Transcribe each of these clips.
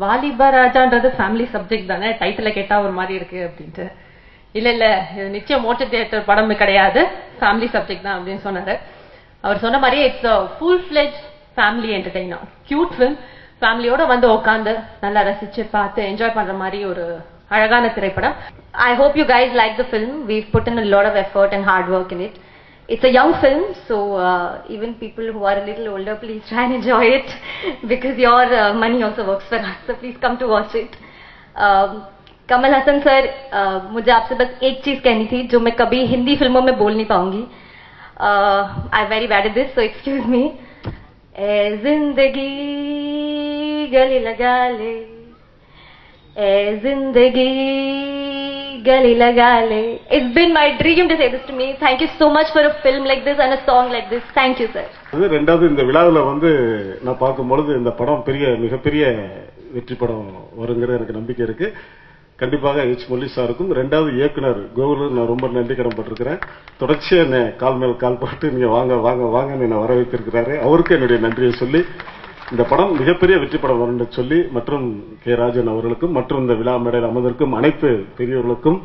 வாலிப ராஜான்றது family subject தானே, title கேட்டா ஒரு மாதிரி இருக்கு அப்படின்ட்டு. இல்ல இல்ல இது நிச்சயம் மோட்டர் தியேட்டர் படம் கிடையாது, ஃபேமிலி சப்ஜெக்ட் தான் அப்படின்னு சொன்னாரு. அவர் சொன்ன மாதிரியே it's full fledge family entertainer, cute film. ஃபேமிலியோட வந்து உட்காந்து நல்லா ரசிச்சு பார்த்து என்ஜாய் பண்ற மாதிரி ஒரு அழகான திரைப்படம். I hope you guys like the film. We've put in a lot of effort and hard work in it. It's a young film, so even people who are a little older, please try and enjoy it because your money also works for us. So please come to watch it. Kamal Haasan sir, मुझे आपसे बस एक चीज कहनी थी जो मैं कभी हिंदी फिल्मों में बोल नहीं पाऊंगी. I'm very bad at this, so excuse me. ए जिंदगी गली लगा ले, ए जिंदगी गली लगा ले. It's been my dream to say this to me. Thank you so much for a film like this and a song like this. Thank you, sir. ரெண்டாவது இந்த விழாவில் வந்து நான் பார்க்கும்பொழுது இந்த படம் மிகப்பெரிய வெற்றி படம் வருங்கிற எனக்கு நம்பிக்கை இருக்கு. கண்டிப்பாக எச் முரளி சாருக்கும் ரெண்டாவது இயக்குனர் கோகுலுக்கு நான் ரொம்ப நன்றி கடன்பட்டிருக்கிறேன். தொடர்ச்சியா என்ன கால் மேல் கால் போட்டு நீங்க வாங்க வாங்க வாங்கன்னு என்ன வர வைத்திருக்கிறாரு. அவருக்கு என்னுடைய நன்றியை சொல்லி இந்த படம் மிகப்பெரிய வெற்றி படம் வரும் சொல்லி மற்றும் கே ராஜன் அவர்களுக்கும் மற்றும் இந்த விழா மேடையில் அமர்ந்திருக்கும் அனைத்து பெரியவர்களுக்கும்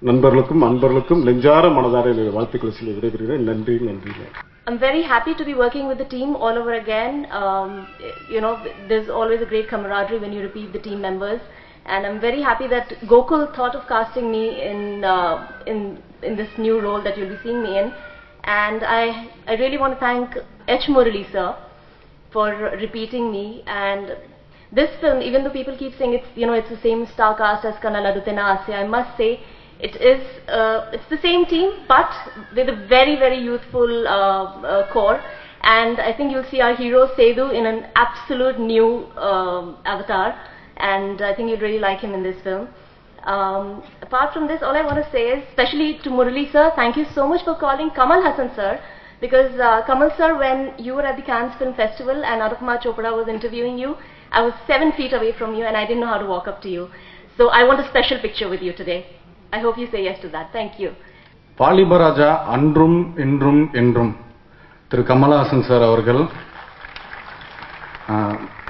நண்பர்களுக்கும் அன்பர்களுக்கும் நெஞ்சார மனதார வாழ்த்துக்களை சொல்லி விடைபெறுகிறேன். நன்றி நன்றி. I'm very happy to be working with the team all over again. There's always a great camaraderie when you repeat the team members. And I'm very happy that Gokul thought of casting me in this new role that you'll be seeing me in. And I really want to thank H. Murali sir for repeating me. And this film, even though people keep saying it's the same star cast as Kannala Dutena Asya, I must say it's the same team, but with a very, very youthful core. And I think you'll see our hero Sedu in an absolute new avatar. And I think you'd really like him in this film. Apart from this, all I want to say is, especially to Murali sir, thank you so much for calling Kamal Hassan sir, because Kamal sir, when you were at the Cannes Film Festival and Anupama Chopra was interviewing you, I was 7 feet away from you and I didn't know how to walk up to you. So I want a special picture with you today. I hope you say yes to that. Thank you. Valibaraja அன்றும் இன்றும் என்றும் திரு Kamal Haasan sir அவர்கள்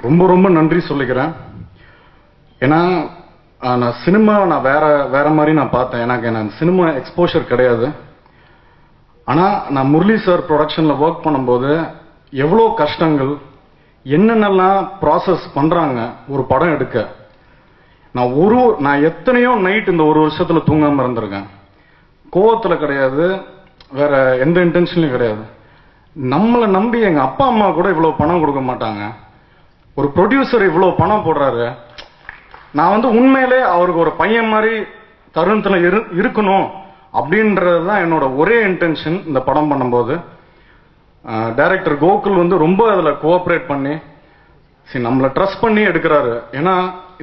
ரொம்ப ரொம்ப நன்றி சொல்லிக்கிறேன். ஏன்னா நான் வேற மாதிரி நான் பார்த்தேன். எனக்கு சினிமா எக்ஸ்போஷர் கிடையாது. ஆனா நான் முரளி சார் ப்ரொடக்ஷன்ல ஒர்க் பண்ணும்போது எவ்வளோ கஷ்டங்கள் என்னென்னலாம் ப்ராசஸ் பண்றாங்க ஒரு படம் எடுக்க. நான் எத்தனையோ நைட் இந்த ஒரு வருஷத்துல தூங்காம இருந்திருக்கேன். கோவத்துல கிடையாது, வேற எந்த இன்டென்ஷன்லயும் கிடையாது. நம்மளை நம்பி எங்க அப்பா அம்மா கூட இவ்வளவு பணம் கொடுக்க மாட்டாங்க. ஒரு ப்ரொடியூசர் இவ்வளவு பணம் போடுறாரு. நான் உண்மையிலே அவருக்கு ஒரு பையன் மாதிரி தருணத்துல இருக்கணும் அப்படின்றதுதான் என்னோட ஒரே இன்டென்ஷன் இந்த படம் பண்ணும்போது. டைரக்டர் கோகுல் ரொம்ப அதுல கோஆபரேட் பண்ணி நம்மளை ட்ரஸ்ட் பண்ணி எடுக்கிறாரு. ஏன்னா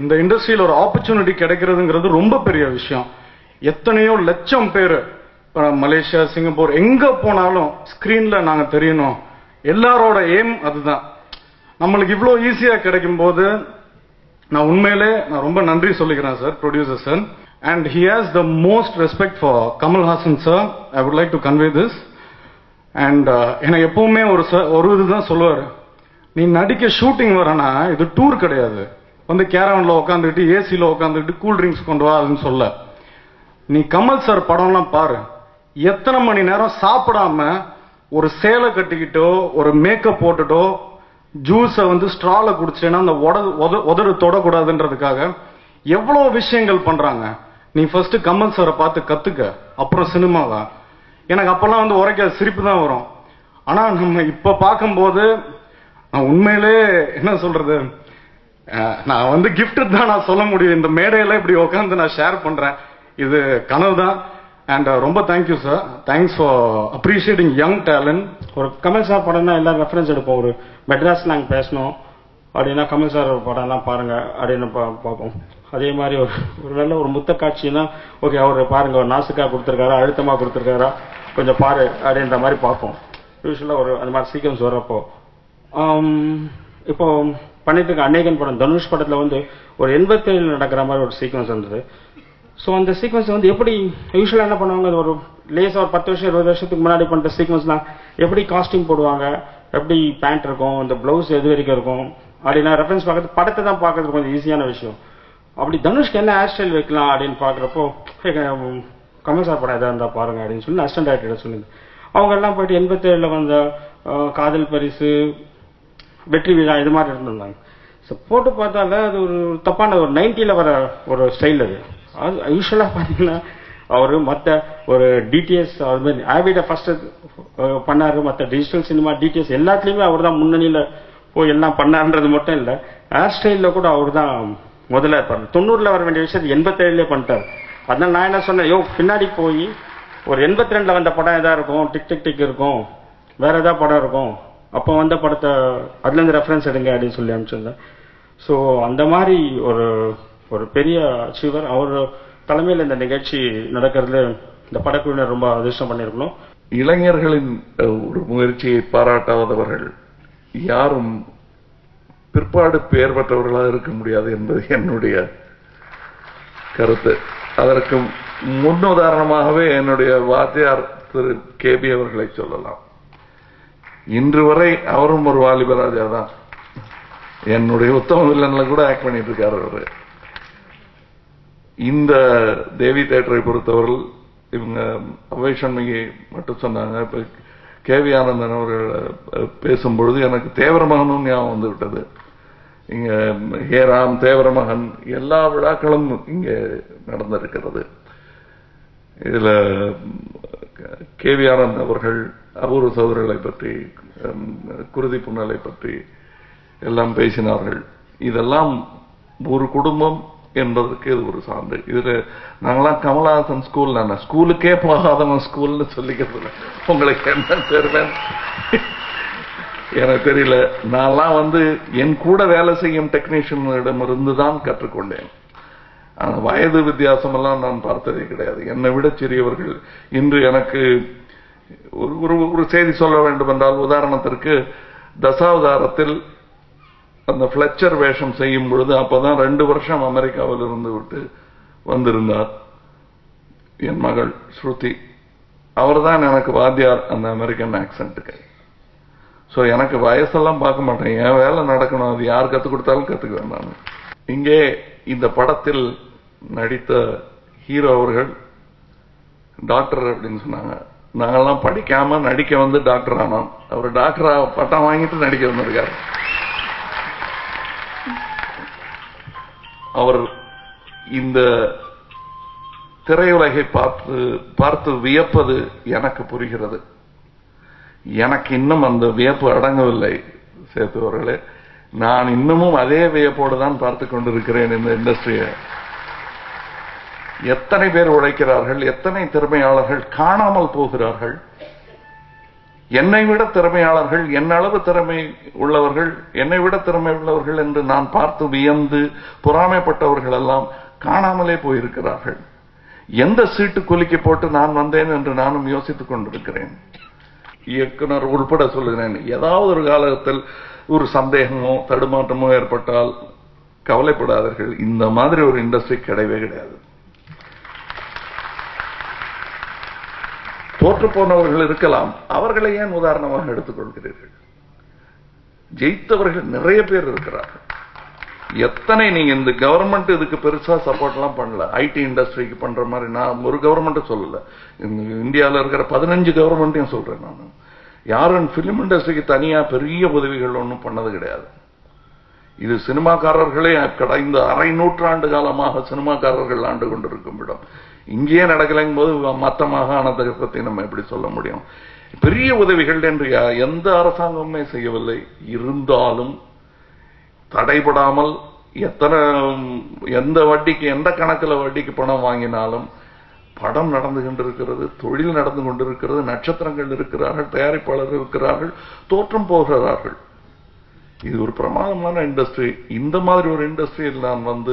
இந்த இண்டஸ்ட்ரியில ஒரு ஆப்பர்ச்சுனிட்டி கிடைக்கிறதுங்கிறது ரொம்ப பெரிய விஷயம். எத்தனையோ லட்சம் பேர் மலேசியா, சிங்கப்பூர் எங்க போனாலும் ஸ்கிரீன்ல நாங்க தெரியணும். எல்லாரோட எய்ம் அதுதான். நம்மளுக்கு இவ்வளவு ஈஸியா கிடைக்கும் போது நான் ரொம்ப நன்றி சொல்லிக்கிறேன் sir, producer sir. And he has the most respect for Kamal Haasan sir. I would like to convey this. And எனக்கு எப்பவுமே ஒரு இதுதான் சொல்லுவாரு, நீ நடிக்க ஷூட்டிங் வரனா இது டூர் கிடையாது, கேரவன்ல உட்காந்துக்கிட்டு ஏசில உட்காந்துக்கிட்டு கூல் ட்ரிங்க்ஸ் கொண்டு வா அதுன்னு சொல்ல. நீ கமல் சார் படம்லாம் பாரு, எத்தனை மணி நேரம் சாப்பிடாம ஒரு சேலை கட்டிக்கிட்டோ ஒரு மேக்கப் போட்டுட்டோ ஜூஸ ஸ்ட்ரால குடிச்சேன்னா அந்த உதடு தொடக்கூடாதுன்றதுக்காக எவ்வளவு விஷயங்கள் பண்றாங்க. நீ ஃபர்ஸ்ட் கமல் சாரை பார்த்து கத்துக்க, அப்புறம் சினிமாவா. எனக்கு அப்பெல்லாம் உரைக்க சிரிப்பு தான் வரும். ஆனா நம்ம இப்ப பார்க்கும்போது நான் உண்மையிலே என்ன சொல்றது, நான் கிஃப்ட் தான் நான் சொல்ல முடியும். இந்த மேடையில இப்படி உட்காந்து நான் ஷேர் பண்றேன், இது கனவு தான். அண்ட் ரொம்ப thank you sir, thanks for appreciating young talent. ஒரு கமல் சார் படம்னா எல்லாரும் ரெஃபரன்ஸ் எடுப்போம். ஒரு மெட்ராஸ் ஸ்லாங் பேசணும் அப்படின்னா கமல் சார் படம்லாம் பாருங்க அப்படின்னு பார்ப்போம். அதே மாதிரி ஒரு நல்ல ஒரு முத்த காட்சின்னா ஓகே அவர் பாருங்க, ஒரு நாசுக்கா கொடுத்துருக்காரா அழுத்தமா கொடுத்துருக்காரா கொஞ்சம் பாரு அப்படின்ற மாதிரி பார்ப்போம். யூஸ்வலா ஒரு அந்த மாதிரி சீக்வன்ஸ் வரப்போ இப்போ பண்ணிட்டு இருக்க அநேகன் படம் தனுஷ் படத்துல ஒரு 87 நடக்கிற மாதிரி ஒரு சீக்வன்ஸ் வந்தது. ஸோ அந்த சீக்வன்ஸ் எப்படி யூஸ்வலாக என்ன பண்ணுவாங்க, அது ஒரு லேஸாக ஒரு 10 வருஷம் 20 வருஷத்துக்கு முன்னாடி பண்ணுற சீக்வன்ஸ்லாம் எப்படி காஸ்டியூம் போடுவாங்க, எப்படி பேண்ட் இருக்கும், இந்த பிளவுஸ் எது வரைக்கும் இருக்கும், அப்படின்னா ரெஃபரன்ஸ் பார்க்கறது படத்தை தான் பார்க்கறது கொஞ்சம் ஈஸியான விஷயம். அப்படி தனுஷ்க்கு என்ன ஹேர் ஸ்டைல் வைக்கலாம் அப்படின்னு பார்க்குறப்போ கமல் சார் படம் எதாவது இருந்தால் பாருங்க அப்படின்னு சொல்லி அசிஸ்டன்ட் டைரக்டர் சொல்லுங்க. அவங்க எல்லாம் போயிட்டு 87 வந்த காதல் பரிசு, வெற்றி விழா இது மாதிரி இருந்திருந்தாங்க. ஸோ போட்டு பார்த்தால அது ஒரு தப்பான ஒரு 90ல வர ஒரு ஸ்டைல். அது யூஸ்வலாக பார்த்தீங்கன்னா அவர் மற்ற ஒரு டிடிஎஸ் அது மாதிரி ஆவிட ஃபர்ஸ்ட் பண்ணாரு, மற்ற டிஜிட்டல் சினிமா டிடிஎஸ் எல்லாத்துலேயுமே அவர் தான் முன்னணியில் போய் எல்லாம் பண்ணாருன்றது மட்டும் இல்லை, ஹேர் ஸ்டைலில் கூட அவர் தான் முதல்ல இருப்பார். 90ல் வர வேண்டிய விஷயத்தை 87லே பண்ணிட்டார். அதனால நான் என்ன சொன்னேன், பின்னாடி போய் ஒரு 82ல் வந்த படம் எதா இருக்கும், டிக் டிக் டிக் இருக்கும், வேற ஏதாவது படம் இருக்கும், அப்போ வந்த படத்தை அதுலேருந்து ரெஃபரன்ஸ் எடுங்க அப்படின்னு சொல்லி அனுப்பிச்சிருந்தேன். ஸோ அந்த மாதிரி ஒரு பெரிய அச்சீவர் அவர் தலைமையில் இந்த நிகழ்ச்சி நடக்கிறதுல இந்த படக்குழுவினர் ரொம்ப அதிர்ஷ்டம் பண்ணியிருக்கணும். இளைஞர்களின் ஒரு முயற்சியை பாராட்டாதவர்கள் யாரும் பிற்பாடு பெயர் பெற்றவர்களாக இருக்க முடியாது என்பது என்னுடைய கருத்து. அதற்கு முன்னுதாரணமாகவே என்னுடைய வாத்தியார் திரு கேபி அவர்களை சொல்லலாம். இன்று வரை அவரும் ஒரு வாலிபராஜா தான். என்னுடைய உத்தம வில்லன்ல கூட ஆக்ட் பண்ணிட்டு இருக்காரு அவரு. இந்த தேவி தியேட்டரை பொறுத்தவர்கள் இவங்க அவை சண்முகி மட்டும் சொன்னாங்க. இப்ப கேவி ஆனந்தன் அவர்கள் பேசும்பொழுது எனக்கு தேவரமகனும் ஞாபகம் வந்து விட்டது. இங்க ஹேராம், தேவரமகன் எல்லா விழாக்களும் இங்க நடந்திருக்கிறது. இதுல கேவி ஆனந்த் அவர்கள் அபூர்வ சகோதரர்களை பற்றி, குருதி புன்னலை பற்றி எல்லாம் பேசினார்கள். இதெல்லாம் ஒரு குடும்பம் என்பதற்கு இது ஒரு சான்று. இதுல நாங்களாம் கமலஹாசன் ஸ்கூல், நான் ஸ்கூலுக்கே போகாதவன் ஸ்கூல்னு சொல்லிக்கிறது உங்களுக்கு என்ன தெரியும் எனக்கு தெரியல. நான்லாம் என் கூட வேலை செய்யும் டெக்னீஷியனிடம் இருந்துதான் கற்றுக்கொண்டேன். வயது வித்தியாசம் எல்லாம் நான் பார்த்ததே கிடையாது. என்னை விட சிறியவர்கள். இன்று எனக்கு ஒரு செய்தி சொல்ல வேண்டும் என்றால், உதாரணத்திற்கு தசாவதாரத்தில் அந்த பிளெச்சர் வேஷம் செய்யும் பொழுது அப்பதான் 2 வருஷம் அமெரிக்காவில் இருந்து விட்டு வந்திருந்தார் என் மகள் ஸ்ருதி. அவர் தான் எனக்கு வாத்தியார் அந்த அமெரிக்கன் ஆக்சென்ட்டுக்கு. ஸோ எனக்கு வயசெல்லாம் பார்க்க மாட்டேன், என் வேலை நடக்கணும், அது யார் கற்றுக் கொடுத்தாலும் கற்றுக்குவேன் நான். இங்கே இந்த படத்தில் நடித்த ஹீரோ அவர்கள் டாக்டர் அப்படின்னு சொன்னாங்க. நாங்கெல்லாம் படிக்காம நடிக்க டாக்டர் ஆனோம். அவர் டாக்டரா பட்டம் வாங்கிட்டு நடிக்க வந்திருக்காரு. அவர் இந்த திரையுலகை பார்த்து வியப்பது எனக்கு புரிகிறது. எனக்கு இன்னும் அந்த வியப்பு அடங்கவில்லை சேத்துவர்களே. நான் இன்னமும் அதே வியப்போடு தான் பார்த்து கொண்டிருக்கிறேன் இந்த இண்டஸ்ட்ரியை. எத்தனை பேர் உழைக்கிறார்கள், எத்தனை திறமையாளர்கள் காணாமல் போகிறார்கள். என்னை விட திறமையாளர்கள், என்னளவு திறமை உள்ளவர்கள், என்னை விட திறமை உள்ளவர்கள் என்று நான் பார்த்து வியந்து பொறாமைப்பட்டவர்கள் எல்லாம் காணாமலே போயிருக்கிறார்கள். எந்த சீட்டு குலுக்கி போட்டு நான் வந்தேன் என்று நானும் யோசித்துக் கொண்டிருக்கிறேன். இயக்குனர் உள்பட சொல்லுகிறேன், ஏதாவது ஒரு காலத்தில் ஒரு சந்தேகமோ தடுமாற்றமோ ஏற்பட்டால் கவலைப்படாதீர்கள். இந்த மாதிரி ஒரு இண்டஸ்ட்ரி கிடையவே கிடையாது. தோற்று போனவர்கள் இருக்கலாம், அவர்களை ஏன் உதாரணமாக எடுத்துக்கொள்கிறீர்கள்? ஜெயித்தவர்கள் நிறைய பேர் இருக்கிறார்கள். எத்தனை நீங்க இந்த கவர்மெண்ட் இதுக்கு பெருசா சப்போர்ட் எல்லாம் பண்ணல. ஐடி இண்டஸ்ட்ரிக்கு பண்ற மாதிரி நான் ஒரு கவர்மெண்ட் சொல்லல, இந்தியாவில் இருக்கிற 15 கவர்மெண்ட்டையும் சொல்றேன். நான் யாரும் பிலிம் இண்டஸ்ட்ரிக்கு தனியா பெரிய உதவிகள் ஒன்றும் பண்ணது கிடையாது. இது சினிமாக்காரர்களே கடந்த அரை நூற்றாண்டு காலமாக சினிமாக்காரர்கள் ஆண்டு கொண்டிருக்கும் இடம். இங்கேயே நடக்கலைங்கும் போது மற்ற மாகாணத்தை பத்தி நம்ம எப்படி சொல்ல முடியும்? பெரிய உதவிகள் என்று எந்த அரசாங்கமுமே செய்யவில்லை. இருந்தாலும் தடைபடாமல் எந்த வட்டிக்கு, எந்த கணக்கில் வட்டிக்கு பணம் வாங்கினாலும் படம் நடந்து கொண்டிருக்கிறது, தொழில் நடந்து கொண்டிருக்கிறது, நட்சத்திரங்கள் இருக்கிறார்கள், தயாரிப்பாளர்கள் இருக்கிறார்கள், தோற்றம் போகிறார்கள். இது ஒரு பிரமாதமான இண்டஸ்ட்ரி. இந்த மாதிரி ஒரு இண்டஸ்ட்ரியில் நான்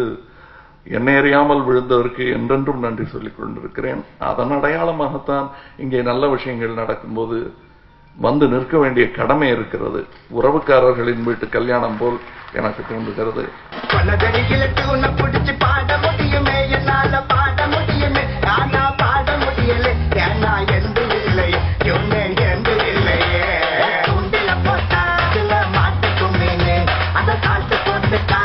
என்னை அறியாமல் விழுந்ததற்கு என்றென்றும் நன்றி சொல்லிக் கொண்டிருக்கிறேன். அதன் அடையாளமாகத்தான் இங்கே நல்ல விஷயங்கள் நடக்கும்போது நிற்க வேண்டிய கடமை இருக்கிறது. உறவுக்காரர்களின் வீட்டு கல்யாணம் போல் எனக்கு தோன்றுகிறது. அந்த the time.